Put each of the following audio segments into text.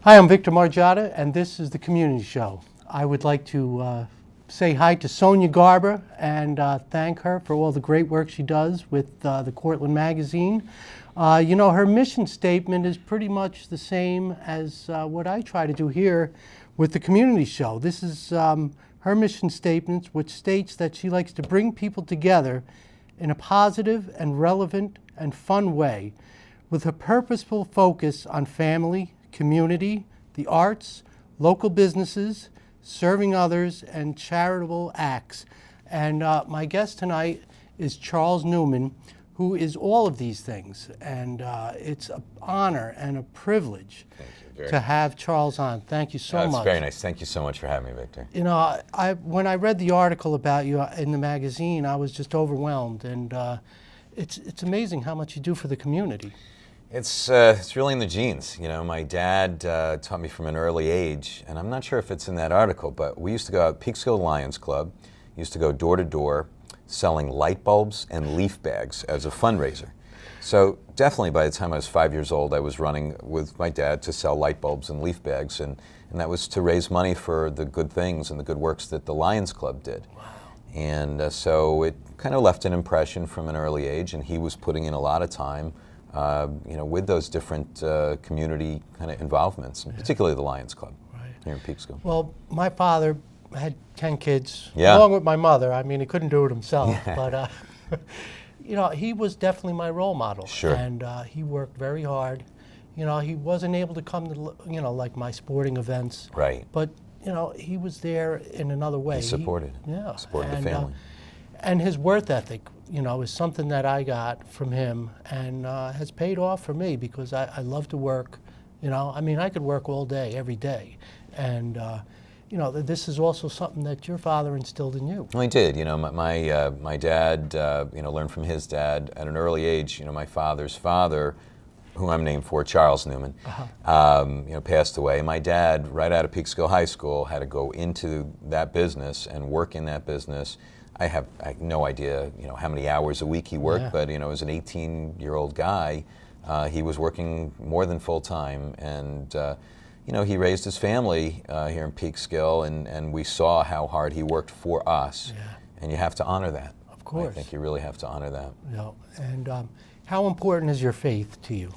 Hi, I'm Victor Margiotta, and this is the Community Show. I would like to say hi to Sonia Garber and thank her for all the great work she does with the Cortland magazine. You know, her mission statement is pretty much the same as what I try to do here with the Community Show. This is her mission statement, which states that she likes to bring people together in a positive and relevant and fun way with a purposeful focus on family, community, the arts, local businesses, serving others, and charitable acts. And my guest tonight is Charles Newman, who is all of these things. And it's an honor and a privilege to have Charles on. Thank you so much. That's very nice. Thank you so much for having me, Victor. You know, when I read the article about you in the magazine, I was just overwhelmed. And it's amazing how much you do for the community. It's really in the genes. You know, my dad taught me from an early age, and I'm not sure if it's in that article, but we used to go out Peekskill Lions Club, used to go door to door selling light bulbs and leaf bags as a fundraiser. So definitely by the time I was 5 years old, I was running with my dad to sell light bulbs and leaf bags, and that was to raise money for the good things and the good works that the Lions Club did. Wow. And so it kind of left an impression from an early age, and he was putting in a lot of time you know, with those different community kind of involvements, and particularly the Lions Club here in Peekskill. Well, my father had 10 kids, along with my mother. I mean, he couldn't do it himself, but you know, he was definitely my role model. Sure. And he worked very hard. You know, he wasn't able to come to, you know, like my sporting events. Right. But, you know, he was there in another way. He supported. Supported the family. And his work ethic, you know, is something that I got from him and has paid off for me because I love to work. You know, I mean, I could work all day, every day. And, you know, this is also something that your father instilled in you. Well, he did. You know, my dad, you know, learned from his dad at an early age. You know, my father's father, who I'm named for, Charles Newman, you know, passed away. My dad, right out of Peekskill High School, had to go into that business and work in that business. I have no idea, you know, how many hours a week he worked, but, you know, as an 18-year-old guy, he was working more than full time, and, you know, he raised his family here in Peekskill, and we saw how hard he worked for us, and you have to honor that. Of course. I think you really have to honor that. You know, and how important is your faith to you?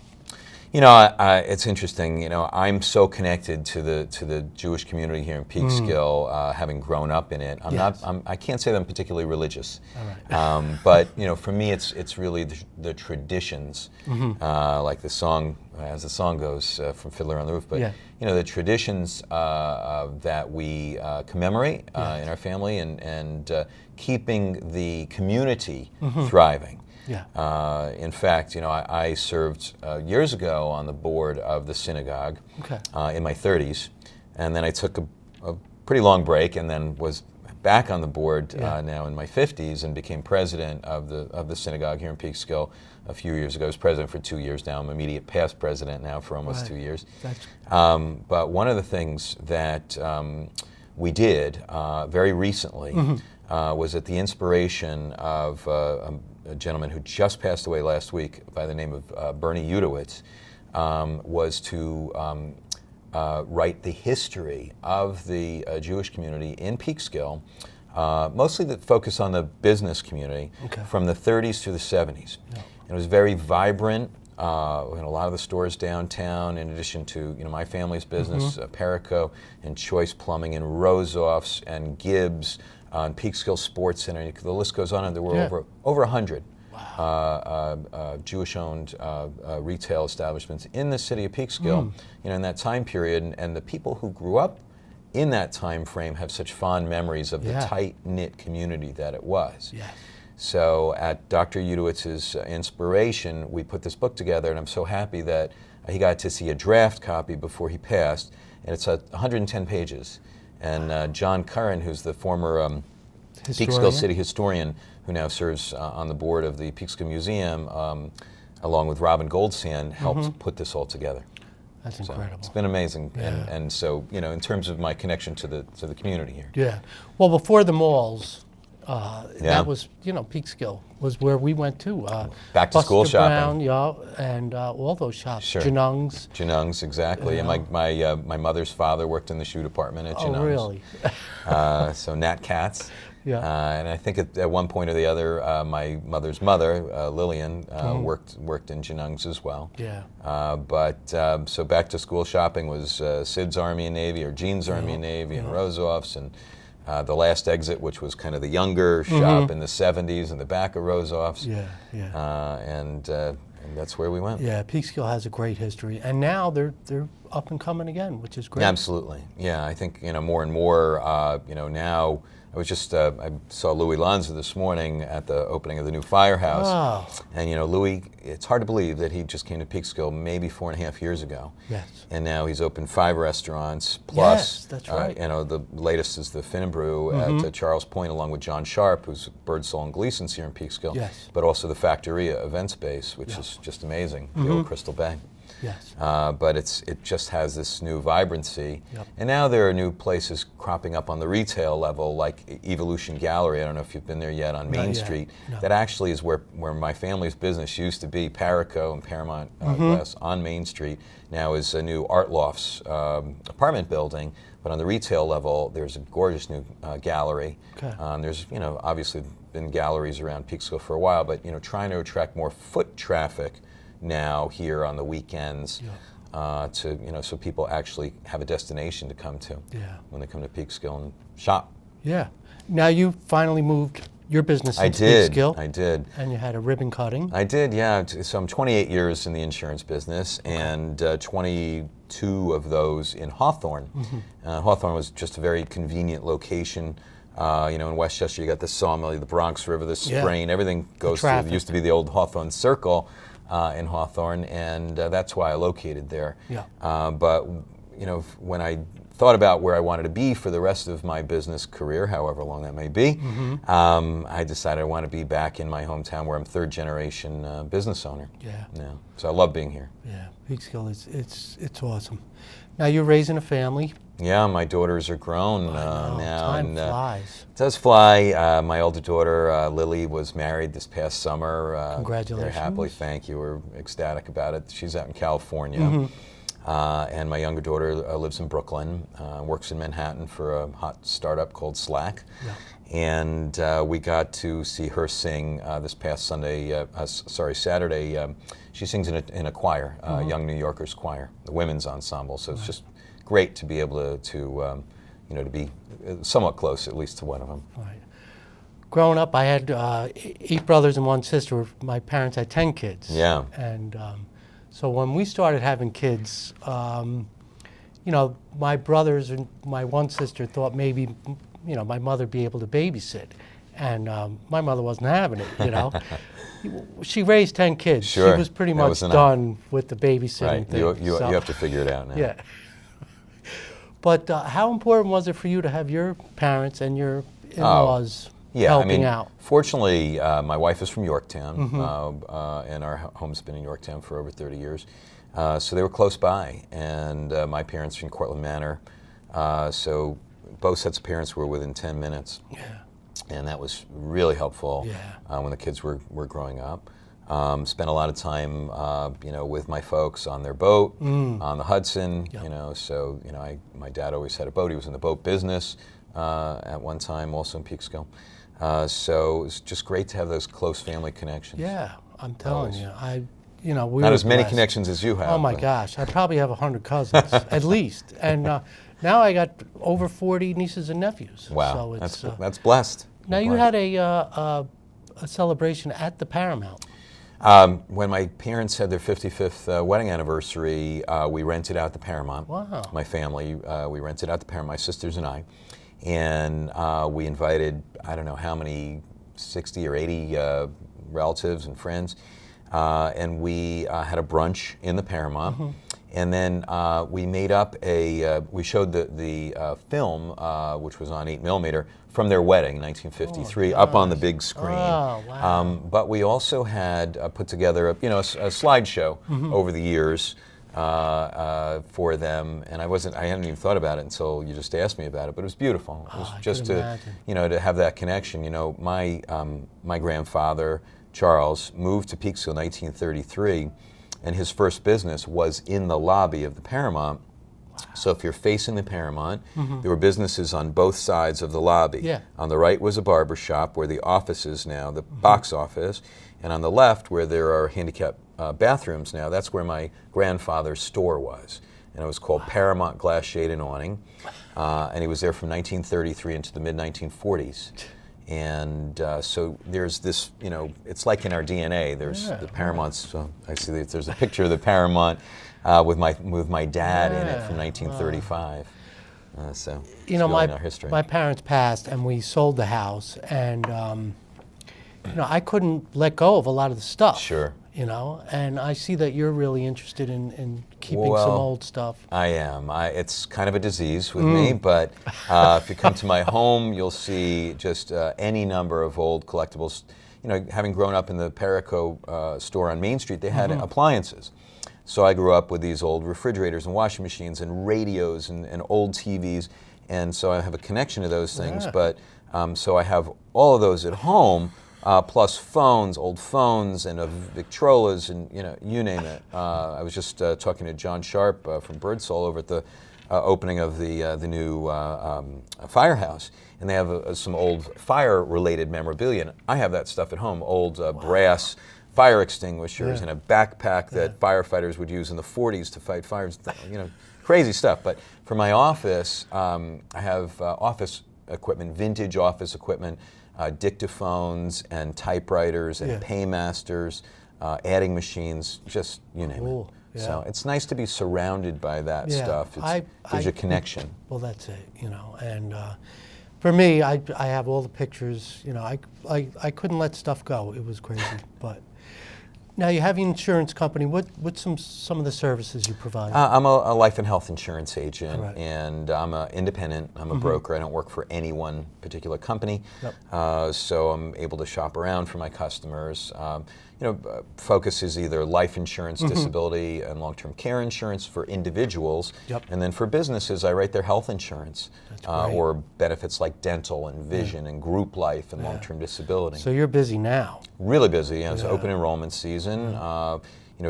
You know, it's interesting. You know, I'm so connected to the Jewish community here in Peekskill, having grown up in it. I can't say that I'm particularly religious, but you know, for me, it's really the traditions, like the song, as the song goes, from Fiddler on the Roof. But you know, the traditions that we commemorate in our family, and keeping the community thriving. In fact, you know, I served years ago on the board of the synagogue in my 30s, and then I took a pretty long break, and then was back on the board now in my 50s, and became president of the synagogue here in Peekskill a few years ago. I was president for 2 years now. I'm immediate past president now for almost 2 years. But one of the things that we did very recently was at the inspiration of a gentleman who just passed away last week by the name of Bernie Udowitz, was to write the history of the Jewish community in Peekskill, mostly the focus on the business community from the 30s to the 70s. And it was very vibrant. We had a lot of the stores downtown, in addition to, you know, my family's business, Perico and Choice Plumbing and Rosoff's and Gibbs, and Peekskill Sports Center. The list goes on, and there were over 100 Jewish-owned retail establishments in the city of Peekskill, you know, in that time period. And the people who grew up in that time frame have such fond memories of the tight-knit community that it was. So at Dr. Udowitz's inspiration, we put this book together, and I'm so happy that he got to see a draft copy before he passed, and it's 110 pages. And John Curran, who's the former Peekskill City historian, who now serves on the board of the Peekskill Museum, along with Robin Goldsand, helped put this all together. That's incredible. It's been amazing, and so, you know, in terms of my connection to the community here. Well, before the malls, That was, Peekskill was where we went to. Back to school Buster shopping. Brown, yeah, and all those shops. Sure. Janung's. Janung's, exactly. Yeah. And my mother's father worked in the shoe department at Janung's. Oh, really? So Nat Katz. Yeah. And I think at one point or the other, my mother's mother, Lillian, worked in Janung's as well. Yeah. So back to school shopping was Sid's Army and Navy, or Jean's Army and Navy, and Rosoff's, and the Last Exit, which was kind of the younger shop in the 70s in the back of Rosoff's. Yeah, yeah. And that's where we went. Yeah, Peekskill has a great history, and now they're up and coming again, which is great. Absolutely. Yeah, I think more and more. Now I was just I saw Louis Lanza this morning at the opening of the new firehouse, and Louis. It's hard to believe that he just came to Peekskill maybe 4.5 years ago. Yes. And now he's opened 5 restaurants plus. Yes, that's right. The latest is the Fin and Brew at Charles Point, along with John Sharp, who's Birdsall and Gleason's here in Peekskill. Yes. But also the Factoria event space, which is just amazing. The old Crystal Bay. Yes. But it just has this new vibrancy. Yep. And now there are new places cropping up on the retail level, like Evolution Gallery. I don't know if you've been there yet on Main Street. No. That actually is where my family's business used to be, Paraco and Paramount Glass on Main Street. Now is a new Art Lofts apartment building. But on the retail level, there's a gorgeous new gallery. Okay. There's obviously been galleries around Peekskill for a while, but trying to attract more foot traffic now here on the weekends, so people actually have a destination to come to when they come to Peekskill and shop. Yeah. Now you finally moved your business into Peekskill. I did. And you had a ribbon cutting. I did, yeah. So I'm 28 years in the insurance business, and 22 of those in Hawthorne. Hawthorne was just a very convenient location. In Westchester, you got the Sawmill, the Bronx River, the Sprain, everything goes through. It used to be the old Hawthorne Circle in Hawthorne, and that's why I located there. Yeah. But when I thought about where I wanted to be for the rest of my business career, however long that may be, I decided I want to be back in my hometown where I'm third generation business owner. Yeah. So I love being here. Yeah, Peekskill it's awesome. Now you're raising a family. Yeah, my daughters are grown I know, now. time flies. It does fly. My older daughter, Lily, was married this past summer. Congratulations. Very happily, thank you. We're ecstatic about it. She's out in California. And my younger daughter lives in Brooklyn, works in Manhattan for a hot startup called Slack. Yeah. And we got to see her sing this past Saturday. She sings in a choir, Young New Yorkers choir, the women's ensemble. So it's just great to be able to be somewhat close, at least to one of them. Right. Growing up, I had 8 brothers and 1 sister. My parents had 10 kids. Yeah. And so when we started having kids, my brothers and my 1 sister thought maybe, my mother would be able to babysit. And my mother wasn't having it, She raised 10 kids. Sure. She was pretty much done with the babysitting thing. You have to figure it out now. Yeah. But how important was it for you to have your parents and your in-laws helping out? Fortunately, my wife is from Yorktown, and our home's been in Yorktown for over 30 years. So they were close by, and my parents are in Cortland Manor. So both sets of parents were within 10 minutes. Yeah. And that was really helpful when the kids were growing up. Spent a lot of time, with my folks on their boat, on the Hudson. My dad always had a boat. He was in the boat business at one time, also in Peekskill. So it's just great to have those close family connections. Yeah, I'm telling you, we not were as many blessed. connections as you have. Oh my gosh, I probably have 100 cousins at least, and now I got over 40 nieces and nephews. Wow, so it's, that's blessed. Now you had a celebration at the Paramount. When my parents had their 55th wedding anniversary, we rented out the Paramount. Wow. My family, we rented out the Paramount, my sisters and I, and we invited, I don't know how many, 60 or 80 relatives and friends, and we had a brunch in the Paramount. And then we made up we showed the film, which was on 8mm, from their wedding, 1953, up on the big screen. Oh, wow. But we also had put together a slideshow over the years for them, and I hadn't even thought about it until you just asked me about it. But it was beautiful. It was just to, to have that connection. My grandfather Charles moved to Peekskill in 1933, and his first business was in the lobby of the Paramount. So if you're facing the Paramount, there were businesses on both sides of the lobby. Yeah. On the right was a barber shop where the office is now, the box office, and on the left where there are handicapped bathrooms now, that's where my grandfather's store was. And it was called Paramount Glass Shade and Awning. And he was there from 1933 into the mid-1940s. And so there's this, it's like in our DNA. There's the Paramounts. I see that there's a picture of the Paramount with my dad in it from 1935. So it's really in our history. My parents passed, and we sold the house, and I couldn't let go of a lot of the stuff. Sure. And I see that you're really interested in keeping some old stuff. I am. It's kind of a disease with me, but if you come to my home, you'll see just any number of old collectibles. Having grown up in the Perico store on Main Street, they had appliances. So I grew up with these old refrigerators and washing machines and radios and old TVs, and so I have a connection to those things. Yeah. But so I have all of those at home. Plus phones, old phones, and Victrolas, and you name it. I was just talking to John Sharp from Birdsall over at the opening of the new firehouse, and they have some old fire-related memorabilia. And I have that stuff at home, old brass fire extinguishers and a backpack that firefighters would use in the 40s to fight fires. Crazy stuff. But for my office, I have office equipment, vintage office equipment. Dictaphones and typewriters and paymasters, adding machines, just you name it. Yeah. So it's nice to be surrounded by that stuff. It gives you a connection. Well, that's it, And for me, I have all the pictures. I couldn't let stuff go. It was crazy. But now you have an insurance company. What's some of the services you provide? I'm a life and health insurance agent, and I'm independent. I'm a broker. I don't work for any one particular company. Yep. So I'm able to shop around for my customers. Focus is either life insurance, disability, and long-term care insurance for individuals. Yep. And then for businesses, I write their health insurance or benefits like dental and vision and group life and long-term disability. So you're busy now. Really busy. It's open enrollment season.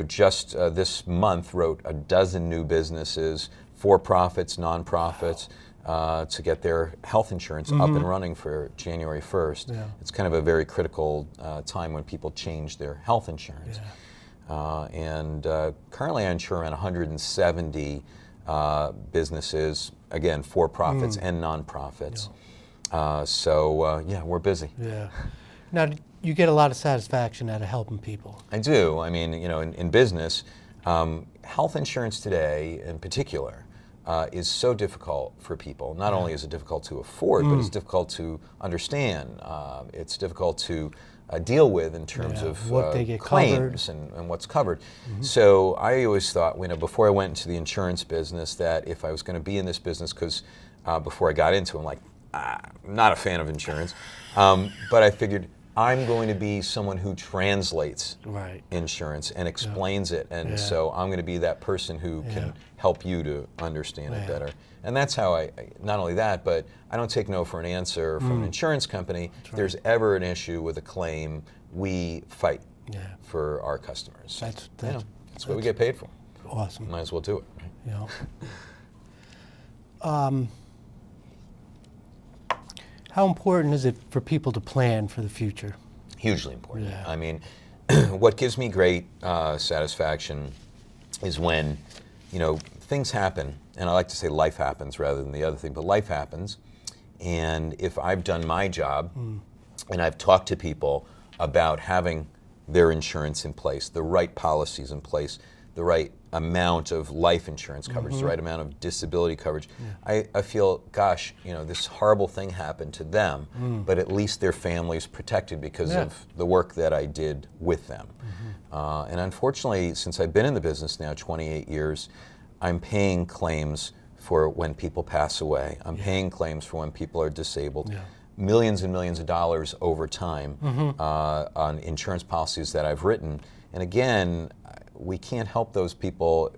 Just this month wrote a dozen new businesses, for-profits, non-profits, to get their health insurance up and running for January 1st. Yeah. It's kind of a very critical time when people change their health insurance. Yeah. Currently I insure around 170 businesses, again, for-profits and non-profits. Yeah. We're busy. Yeah. Now, you get a lot of satisfaction out of helping people. I do. I mean, in business, health insurance today in particular is so difficult for people. Not only is it difficult to afford, but it's difficult to understand. It's difficult to deal with in terms of what they get claims and what's covered. So I always thought, before I went into the insurance business, that if I was going to be in this business, because before I got into it, I'm like, I'm not a fan of insurance, but I figured I'm going to be someone who translates insurance and explains it, and so I'm going to be that person who can help you to understand it better. And that's how I, not only that, but I don't take no for an answer from an insurance company. If there's ever an issue with a claim, we fight for our customers. That's what we get paid for. Awesome. Might as well do it. Right? How important is it for people to plan for the future? Hugely important. I mean, what gives me great satisfaction is when, things happen, and I like to say life happens rather than the other thing, but life happens, and if I've done my job and I've talked to people about having their insurance in place, the right policies in place, the right amount of life insurance coverage, the right amount of disability coverage, I feel, gosh, this horrible thing happened to them, but at least their family's protected because of the work that I did with them. And unfortunately, since I've been in the business now 28 years, I'm paying claims for when people pass away. I'm paying claims for when people are disabled. Millions and millions of dollars over time on insurance policies that I've written. And again, we can't help those people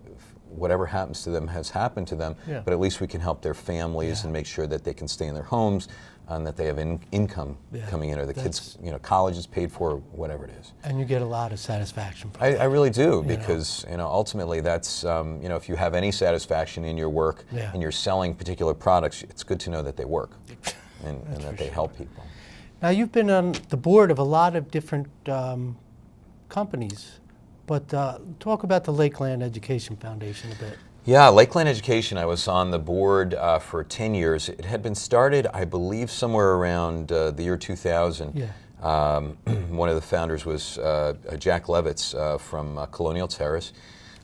whatever happens to them has happened to them, Yeah. but at least we can help their families and make sure that they can stay in their homes and that they have income coming in, or the kids, college is paid for, whatever it is. And you get a lot of satisfaction from I really do, because ultimately that's if you have any satisfaction in your work and you're selling particular products, it's good to know that they work and that they help people. Now, you've been on the board of a lot of different companies, but talk about the Lakeland Education Foundation a bit. Yeah, Lakeland Education, I was on the board for 10 years. It had been started, I believe, somewhere around the year 2000. Yeah. One of the founders was Jack Levitz from Colonial Terrace,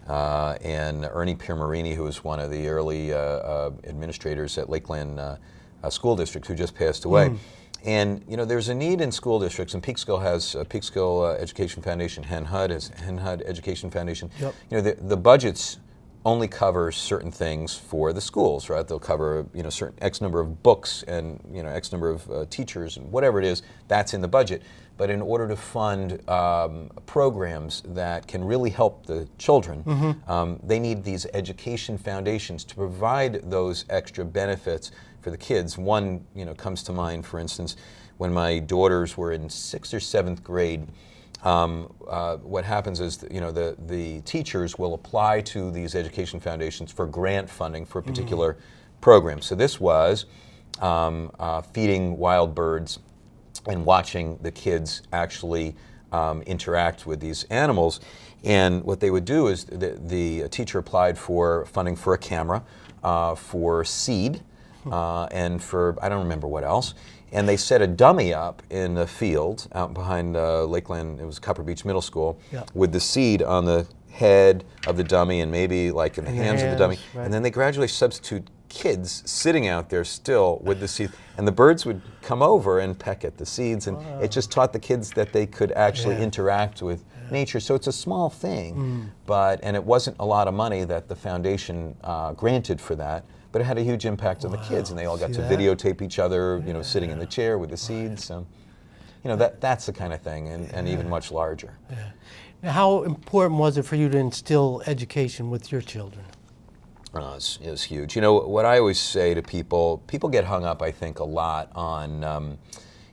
and Ernie Piermarini, who was one of the early administrators at Lakeland School District, who just passed away. And there's a need in school districts, and Peekskill has Peekskill Education Foundation. HenHUD has HenHUD Education Foundation. Yep. The budgets only cover certain things for the schools, right? They'll cover certain X number of books and X number of teachers and whatever it is. That's in the budget. But in order to fund programs that can really help the children, they need these education foundations to provide those extra benefits for the kids. One comes to mind, for instance, when my daughters were in 6th or 7th grade. What happens is the teachers will apply to these education foundations for grant funding for a particular program. So this was feeding wild birds and watching the kids actually interact with these animals. And what they would do is the teacher applied for funding for a camera, for seed, and for, I don't remember what else. And they set a dummy up in the field out behind Lakeland, it was Copper Beach Middle School, with the seed on the head of the dummy and maybe like in the hands of the dummy. Right. And then they gradually substitute kids sitting out there still with the seed. And the birds would come over and peck at the seeds. And it just taught the kids that they could actually interact with nature. So it's a small thing, and it wasn't a lot of money that the foundation granted for that. But it had a huge impact on the kids, and they all got to videotape each other, sitting in the chair with the seeds. So, that's the kind of thing, and even much larger. Yeah. Now, how important was it for you to instill education with your children? It was huge. What I always say to people get hung up, I think, a lot on,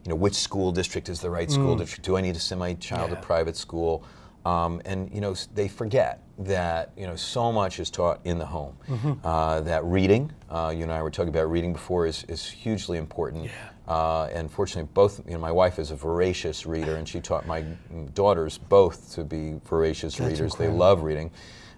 which school district is the right school district. Do I need to send my child to private school? And they forget that so much is taught in the home. That reading, you and I were talking about reading before, is hugely important. And fortunately, both my wife is a voracious reader, and she taught my daughters both to be voracious readers. Incredible. They love reading,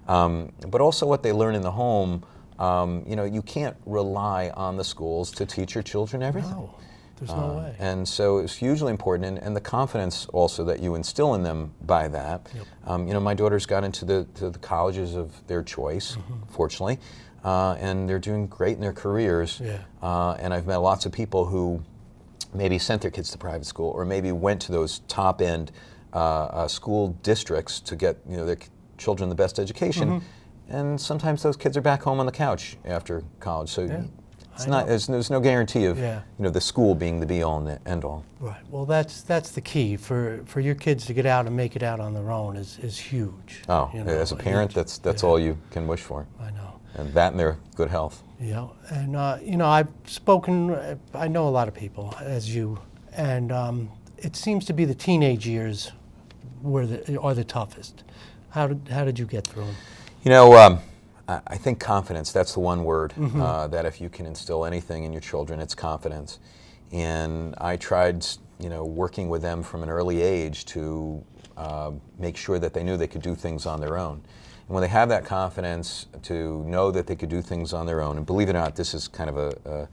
but also what they learn in the home. You can't rely on the schools to teach your children everything. No. There's no way. And so it's hugely important, and the confidence also that you instill in them by that. My daughters got into the colleges of their choice, fortunately, and they're doing great in their careers. And I've met lots of people who maybe sent their kids to private school, or maybe went to those top-end school districts to get their children the best education. And sometimes those kids are back home on the couch after college. So. It's not. There's no guarantee of the school being the be-all and the end-all. Right. Well, that's the key for your kids to get out and make it out on their own is huge. Oh, as a parent, that's all you can wish for. I know. And that and their good health. Yeah, and I've spoken. I know a lot of people, as you, and it seems to be the teenage years are the toughest. How did you get through them? I think confidence, that's the one word, that if you can instill anything in your children, it's confidence. And I tried, working with them from an early age to make sure that they knew they could do things on their own. And when they have that confidence to know that they could do things on their own, and believe it or not, this is kind of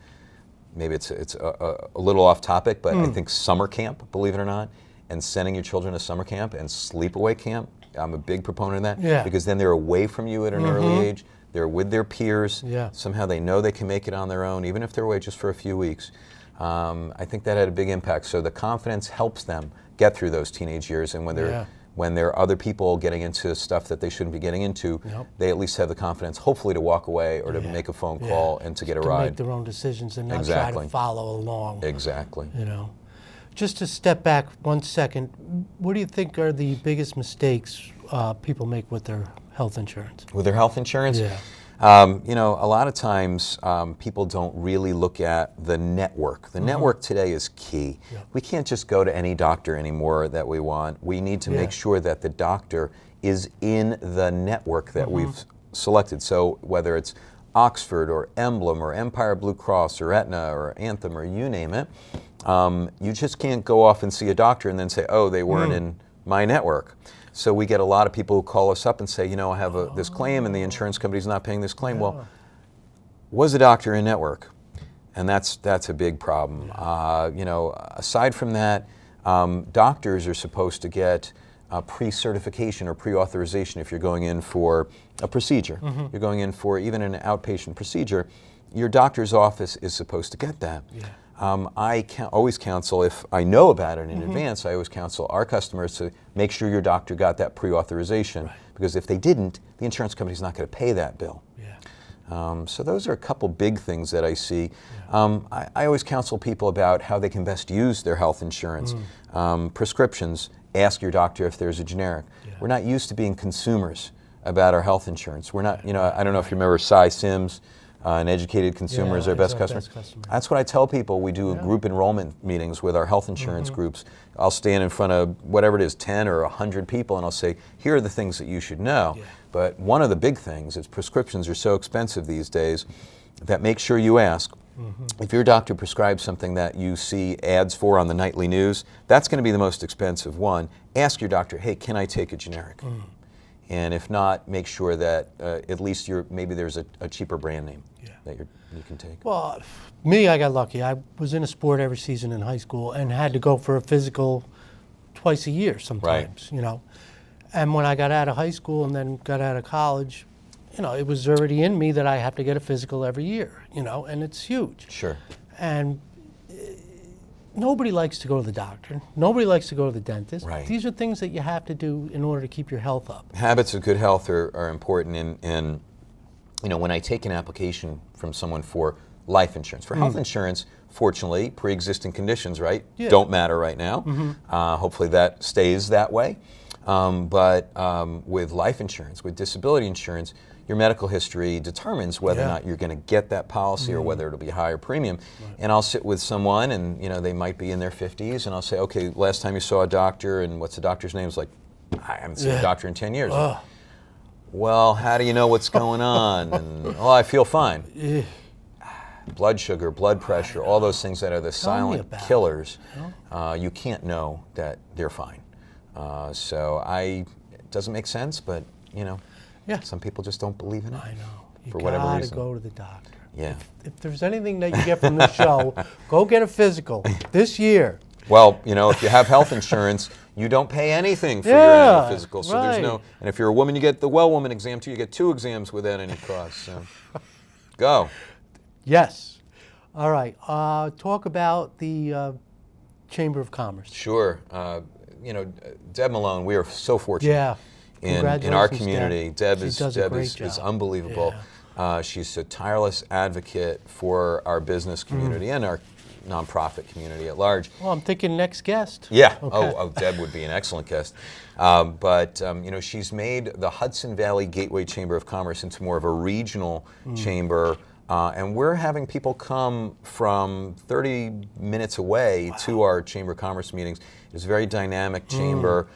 maybe it's a little off topic, but I think summer camp, believe it or not, and sending your children to summer camp and sleepaway camp, I'm a big proponent of that, because then they're away from you at an early age. They're with their peers. Somehow they know they can make it on their own, even if they're away just for a few weeks. I think that had a big impact. So the confidence helps them get through those teenage years, and when there are other people getting into stuff that they shouldn't be getting into, they at least have the confidence, hopefully, to walk away or to make a phone call and to get a ride. To make their own decisions and not try to follow along. Exactly. Just to step back 1 second, what do you think are the biggest mistakes people make with their health insurance? With their health insurance? Yeah. A lot of times people don't really look at the network. The network today is key. Yep. We can't just go to any doctor anymore that we want. We need to make sure that the doctor is in the network that we've selected. So whether it's Oxford or Emblem or Empire Blue Cross or Aetna or Anthem or you name it, you just can't go off and see a doctor and then say, oh, they weren't in my network. So we get a lot of people who call us up and say, I have this claim and the insurance company's not paying this claim. Well, was the doctor in network? And that's a big problem. Aside from that, doctors are supposed to get pre-certification or pre-authorization if you're going in for a procedure. You're going in for even an outpatient procedure, your doctor's office is supposed to get that. Yeah. I always counsel, if I know about it in advance, I always counsel our customers to make sure your doctor got that pre-authorization, because if they didn't, the insurance company's not going to pay that bill. Yeah. So those are a couple big things that I see. I always counsel people about how they can best use their health insurance. Prescriptions, ask your doctor if there's a generic. Yeah. We're not used to being consumers about our health insurance. We're not, I don't know if you remember Cy Sims, an educated consumer is our best customer. That's what I tell people. We do group enrollment meetings with our health insurance groups. I'll stand in front of whatever it is, 10 or 100 people, and I'll say, here are the things that you should know. Yeah. But one of the big things is prescriptions are so expensive these days that make sure you ask. If your doctor prescribes something that you see ads for on the nightly news, that's going to be the most expensive one. Ask your doctor, hey, can I take a generic? And if not, make sure that at least maybe there's a cheaper brand name that you can take. Well, me, I got lucky. I was in a sport every season in high school and had to go for a physical twice a year sometimes, And when I got out of high school and then got out of college, it was already in me that I have to get a physical every year, and it's huge. Sure. And nobody likes to go to the doctor. Nobody likes to go to the dentist. Right. These are things that you have to do in order to keep your health up. Habits of good health are important. And when I take an application from someone for life insurance, for health insurance, fortunately, pre-existing conditions, don't matter right now. Hopefully that stays that way. But with life insurance, with disability insurance, your medical history determines whether or not you're going to get that policy or whether it'll be a higher premium. And I'll sit with someone and they might be in their 50s and I'll say, okay, last time you saw a doctor, and what's the doctor's name? It's like, I haven't seen a doctor in 10 years. Well, how do you know what's going on? And I feel fine. Blood sugar, blood pressure, all those things that are the silent killers, you can't know that they're fine. So it doesn't make sense, but some people just don't believe in it. I know. For whatever reason. You gotta go to the doctor. Yeah. If there's anything that you get from this show, go get a physical this year. Well, if you have health insurance, you don't pay anything for your annual physical. So there's and if you're a woman, you get the well woman exam too. You get 2 exams without any cost. So go. Yes. All right. Talk about the Chamber of Commerce. Sure. Deb Malone, we are so fortunate. Yeah. In our community. Deb is unbelievable. Yeah. She's a tireless advocate for our business community and our nonprofit community at large. Well, I'm thinking next guest. Yeah. Okay. Deb would be an excellent guest. But she's made the Hudson Valley Gateway Chamber of Commerce into more of a regional chamber. And we're having people come from 30 minutes away to our Chamber of Commerce meetings. It's a very dynamic chamber.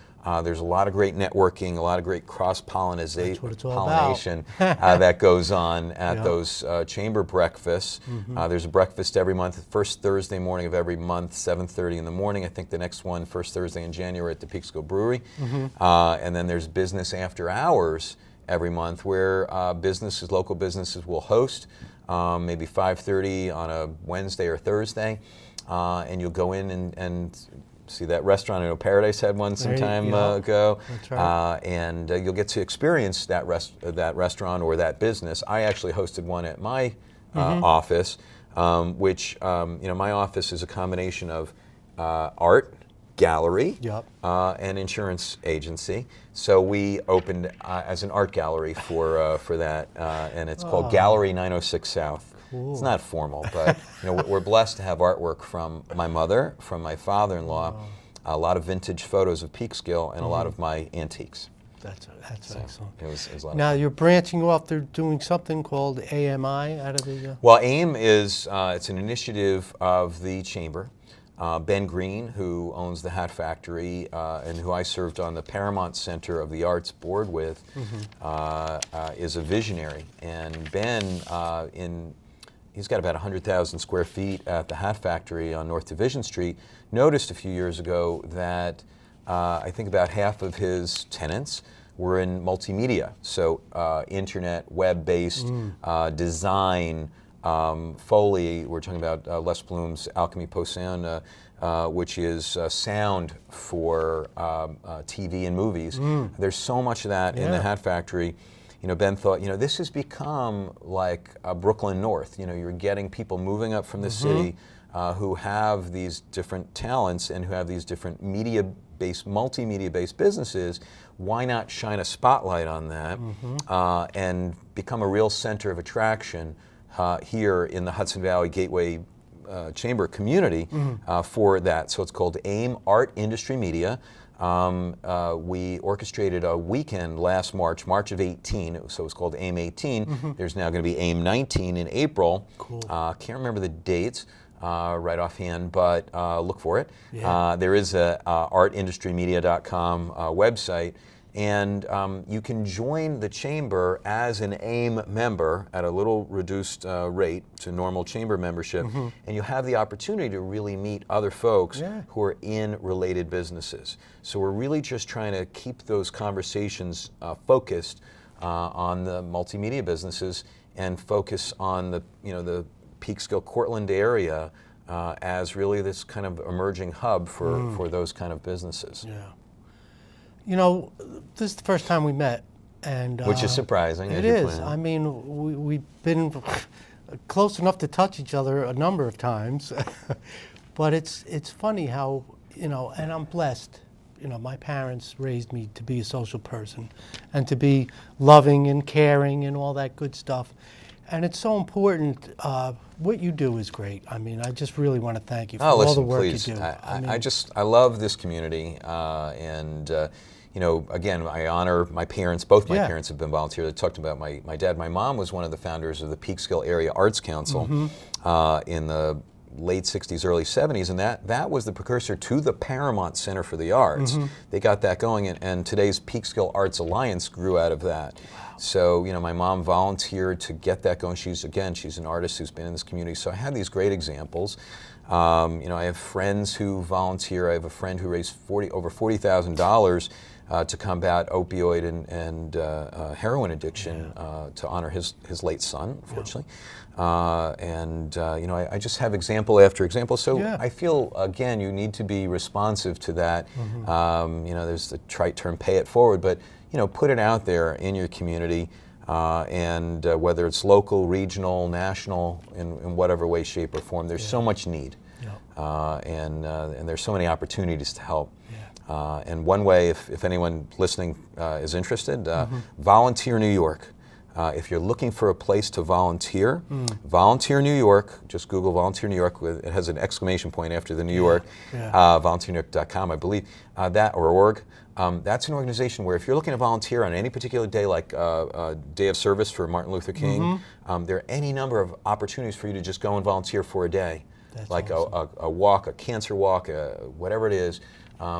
There's a lot of great networking, a lot of great cross-pollination that goes on at those chamber breakfasts. There's a breakfast every month, first Thursday morning of every month, 7:30 in the morning. I think the next one, first Thursday in January at the Peekskill Brewery. And then there's business after hours every month where local businesses will host, maybe 5:30 on a Wednesday or Thursday. And you'll go in and see that restaurant. I know Paradise had one some time ago. That's right. And you'll get to experience that restaurant or that business. I actually hosted one at my office, which, my office is a combination of art, gallery, and insurance agency. So we opened as an art gallery for that, and it's called Gallery 906 South. Cool. It's not formal, but we're blessed to have artwork from my mother, from my father-in-law, a lot of vintage photos of Peekskill, and a lot of my antiques. That's So excellent. it was a lot of Now fun. you're branching off. They're doing something called AMI out of the. Well, AIM is it's an initiative of the Chamber. Ben Green, who owns the Hat Factory and who I served on the Paramount Center of the Arts board with, is a visionary. And Ben, he's got about 100,000 square feet at the Hat Factory on North Division Street, noticed a few years ago that I think about half of his tenants were in multimedia, so internet, web-based, design, Foley. We're talking about Les Bloom's Alchemy Post Sound, which is sound for TV and movies. There's so much of that in the Hat Factory. You know, Ben thought, you know, this has become like Brooklyn North. You know, you're getting people moving up from the city who have these different talents and who have these different media-based, multimedia-based businesses. Why not shine a spotlight on that and become a real center of attraction here in the Hudson Valley Gateway Chamber community for that? So it's called AIM Art Industry Media. We orchestrated a weekend last March of 18, so it's called AIM 18. There's now going to be AIM 19 in April. Cool. Can't remember the dates right offhand, but look for it. Yeah. There is a artindustrymedia.com website, and you can join the Chamber as an AIM member at a little reduced rate to normal Chamber membership, and you have the opportunity to really meet other folks who are in related businesses. So we're really just trying to keep those conversations focused on the multimedia businesses and focus on the the Peekskill Cortland area as really this kind of emerging hub for those kind of businesses. Yeah. You know, this is the first time we met, and Which is surprising. It as you is. planned. I mean, we've been close enough to touch each other a number of times, but it's funny how, you know, and I'm blessed. You know, my parents raised me to be a social person and to be loving and caring and all that good stuff. And it's so important. What you do is great. I mean, I just really want to thank you for all the work please. you do. I love this community, and you know, again, I honor my parents. Both my parents have been volunteers. I talked about my dad. My mom was one of the founders of the Peekskill Area Arts Council in the late 60s, early 70s, and that was the precursor to the Paramount Center for the Arts. They got that going, and today's Peekskill Arts Alliance grew out of that. So, you know, my mom volunteered to get that going. She's an artist who's been in this community. So I had these great examples. You know, I have friends who volunteer. I have a friend who raised over $40,000 to combat opioid and heroin addiction to honor his late son, unfortunately. You know, I just have example after example. So I feel, again, you need to be responsive to that. You know, there's the trite term, pay it forward, but, you know, put it out there in your community, and whether it's local, regional, national, in whatever way, shape, or form, there's so much need, and there's so many opportunities to help. And one way, if anyone listening is interested, Volunteer New York. If you're looking for a place to volunteer, Volunteer New York, just Google Volunteer New York. It has an exclamation point after the New York, volunteernewyork.com, I believe, or org. That's an organization where if you're looking to volunteer on any particular day, like a day of service for Martin Luther King, there are any number of opportunities for you to just go and volunteer for a day. That's like awesome. a walk, a cancer walk, whatever it is.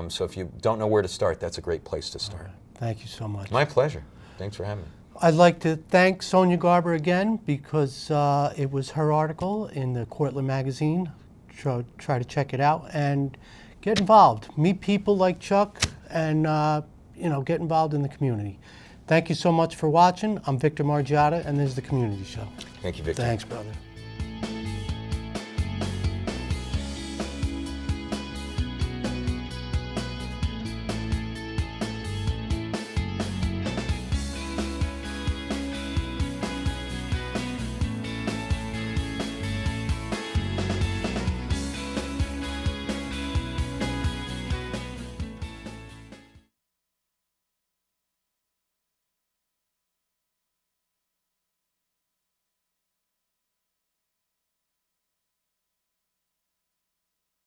So if you don't know where to start, that's a great place to start. Right. Thank you so much. My pleasure. Thanks for having me. I'd like to thank Sonia Garber again because it was her article in the Cortland magazine. Try to check it out and get involved. Meet people like Chuck and you know, get involved in the community. Thank you so much for watching. I'm Victor Margiotta, and this is The Community Show. Thank you, Victor. Thanks, brother.